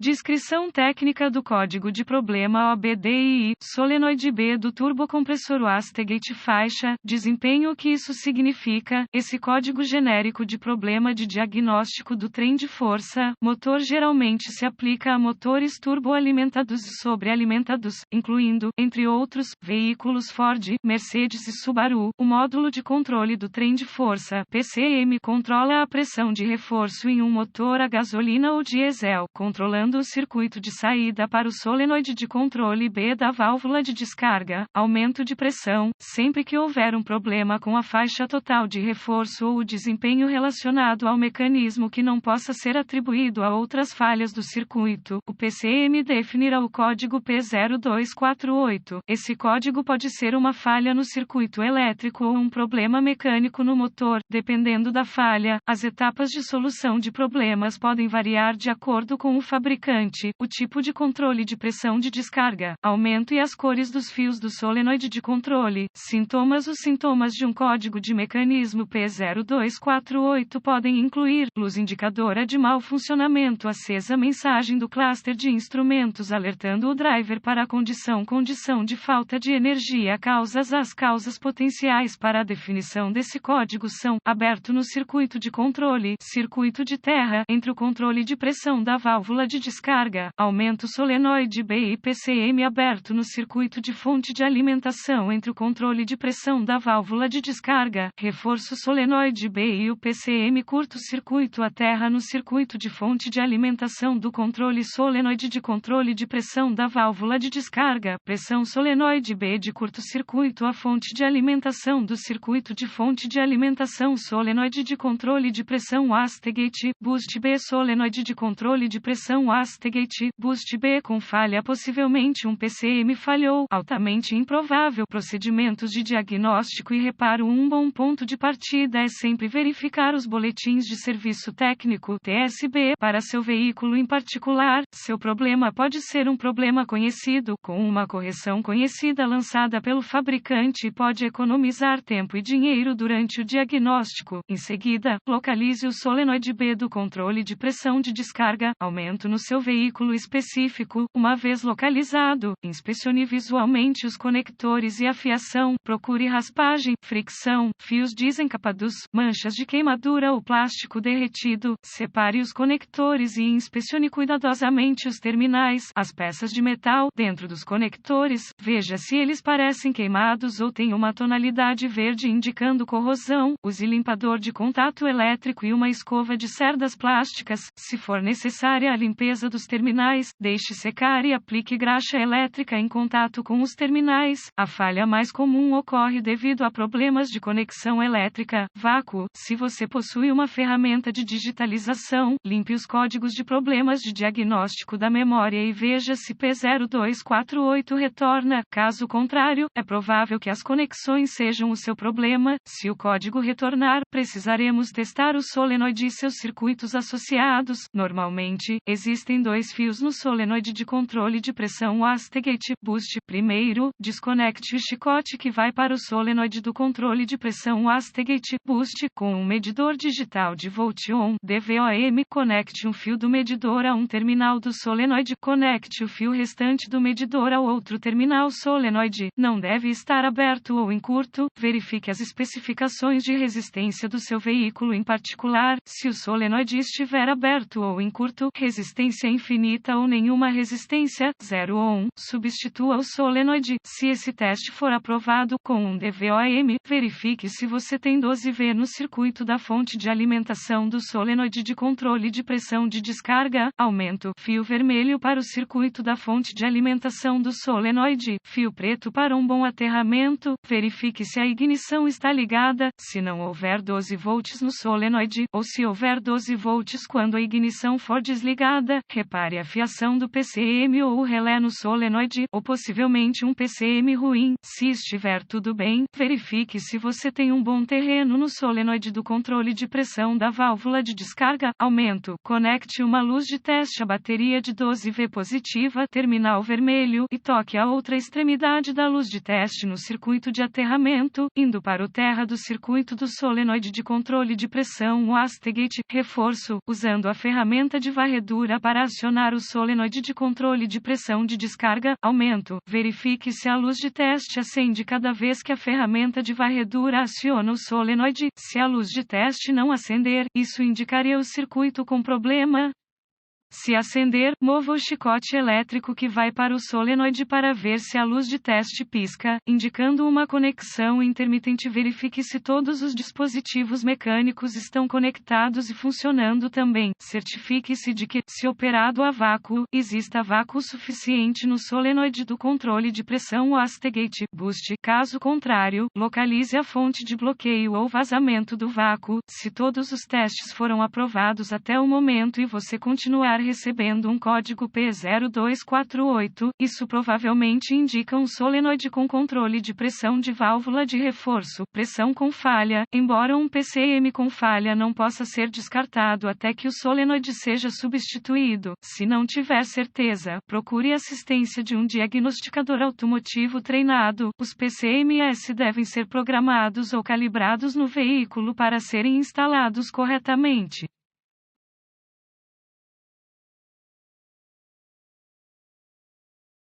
Descrição técnica do código de problema OBDII, solenoide B do turbocompressor Wastegate faixa, desempenho. O que isso significa? Esse código genérico de problema de diagnóstico do trem de força, motor geralmente se aplica a motores turboalimentados e sobrealimentados, incluindo, entre outros, veículos Ford, Mercedes e Subaru. O módulo de controle do trem de força, PCM, controla a pressão de reforço em um motor a gasolina ou diesel, controlando o circuito de saída para o solenoide de controle B da válvula de descarga, aumento de pressão, sempre que houver um problema com a faixa total de reforço ou o desempenho relacionado ao mecanismo que não possa ser atribuído a outras falhas do circuito. O PCM definirá o código P0248. Esse código pode ser uma falha no circuito elétrico ou um problema mecânico no motor, dependendo da falha. As etapas de solução de problemas podem variar de acordo com o fabricante, o tipo de controle de pressão de descarga, aumento e as cores dos fios do solenoide de controle. Sintomas. Os sintomas de um código de mecanismo P0248 podem incluir luz indicadora de mau funcionamento acesa, mensagem do cluster de instrumentos alertando o driver para a condição de falta de energia. As causas potenciais para a definição desse código são: aberto no circuito de controle, circuito de terra, entre o controle de pressão da válvula de descarga, aumento solenoide B e PCM aberto no circuito de fonte de alimentação entre o controle de pressão da válvula de descarga, reforço solenoide B e o PCM curto-circuito a terra no circuito de fonte de alimentação do controle solenoide de controle de pressão da válvula de descarga, pressão solenoide B de curto-circuito a fonte de alimentação do circuito de fonte de alimentação solenoide de controle de pressão Wastegate, boost B solenoide de controle de pressão Wastegate, boost B com falha, possivelmente um PCM falhou, altamente improvável. Procedimentos de diagnóstico e reparo. Um bom ponto de partida é sempre verificar os boletins de serviço técnico (TSB) para seu veículo em particular. Seu problema pode ser um problema conhecido, com uma correção conhecida lançada pelo fabricante, e pode economizar tempo e dinheiro durante o diagnóstico. Em seguida, localize o solenoide B do controle de pressão de descarga, aumento no seu veículo específico. Uma vez localizado, inspecione visualmente os conectores e a fiação. Procure raspagem, fricção, fios desencapados, manchas de queimadura ou plástico derretido. Separe os conectores e inspecione cuidadosamente os terminais, as peças de metal dentro dos conectores. Veja se eles parecem queimados ou têm uma tonalidade verde indicando corrosão. Use limpador de contato elétrico e uma escova de cerdas plásticas. Se for necessária a limpeza dos terminais, deixe secar e aplique graxa elétrica em contato com os terminais. A falha mais comum ocorre devido a problemas de conexão elétrica, vácuo. Se você possui uma ferramenta de digitalização, limpe os códigos de problemas de diagnóstico da memória e veja se P0248 retorna. Caso contrário, é provável que as conexões sejam o seu problema. Se o código retornar, precisaremos testar o solenoide e seus circuitos associados. Normalmente, existem dois fios no solenoide de controle de pressão Wastegate, boost. Primeiro, desconecte o chicote que vai para o solenoide do controle de pressão Wastegate, boost, com um medidor digital de volt-on, DVOM. Conecte um fio do medidor a um terminal do solenoide. Conecte o fio restante do medidor ao outro terminal solenoide. Não deve estar aberto ou em curto. Verifique as especificações de resistência do seu veículo em particular. Se o solenoide estiver aberto ou em curto, resistência infinita ou nenhuma resistência, 0 ou 1, substitua o solenoide. Se esse teste for aprovado com um DVOM, verifique se você tem 12V no circuito da fonte de alimentação do solenoide de controle de pressão de descarga. Aumento. Fio vermelho para o circuito da fonte de alimentação do solenoide. Fio preto para um bom aterramento. Verifique se a ignição está ligada. Se não houver 12 volts no solenoide, ou se houver 12 volts quando a ignição for desligada, repare a fiação do PCM ou o relé no solenoide, ou possivelmente um PCM ruim. Se estiver tudo bem, verifique se você tem um bom terreno no solenoide do controle de pressão da válvula de descarga. Aumento. Conecte uma luz de teste à bateria de 12V positiva, terminal vermelho, e toque a outra extremidade da luz de teste no circuito de aterramento, indo para o terra do circuito do solenoide de controle de pressão Wastegate. Reforço. Usando a ferramenta de varredura para para acionar o solenoide de controle de pressão de descarga, aumento. Verifique se a luz de teste acende cada vez que a ferramenta de varredura aciona o solenoide. Se a luz de teste não acender, isso indicaria o circuito com problema. Se acender, mova o chicote elétrico que vai para o solenoide para ver se a luz de teste pisca, indicando uma conexão intermitente. Verifique se todos os dispositivos mecânicos estão conectados e funcionando também. Certifique-se de que, se operado a vácuo, exista vácuo suficiente no solenoide do controle de pressão wastegate boost. Caso contrário, localize a fonte de bloqueio ou vazamento do vácuo. Se todos os testes foram aprovados até o momento e você continuar recebendo um código P0248, isso provavelmente indica um solenoide com controle de pressão de válvula de reforço, pressão com falha, embora um PCM com falha não possa ser descartado até que o solenoide seja substituído. Se não tiver certeza, procure assistência de um diagnosticador automotivo treinado. Os PCMs devem ser programados ou calibrados no veículo para serem instalados corretamente.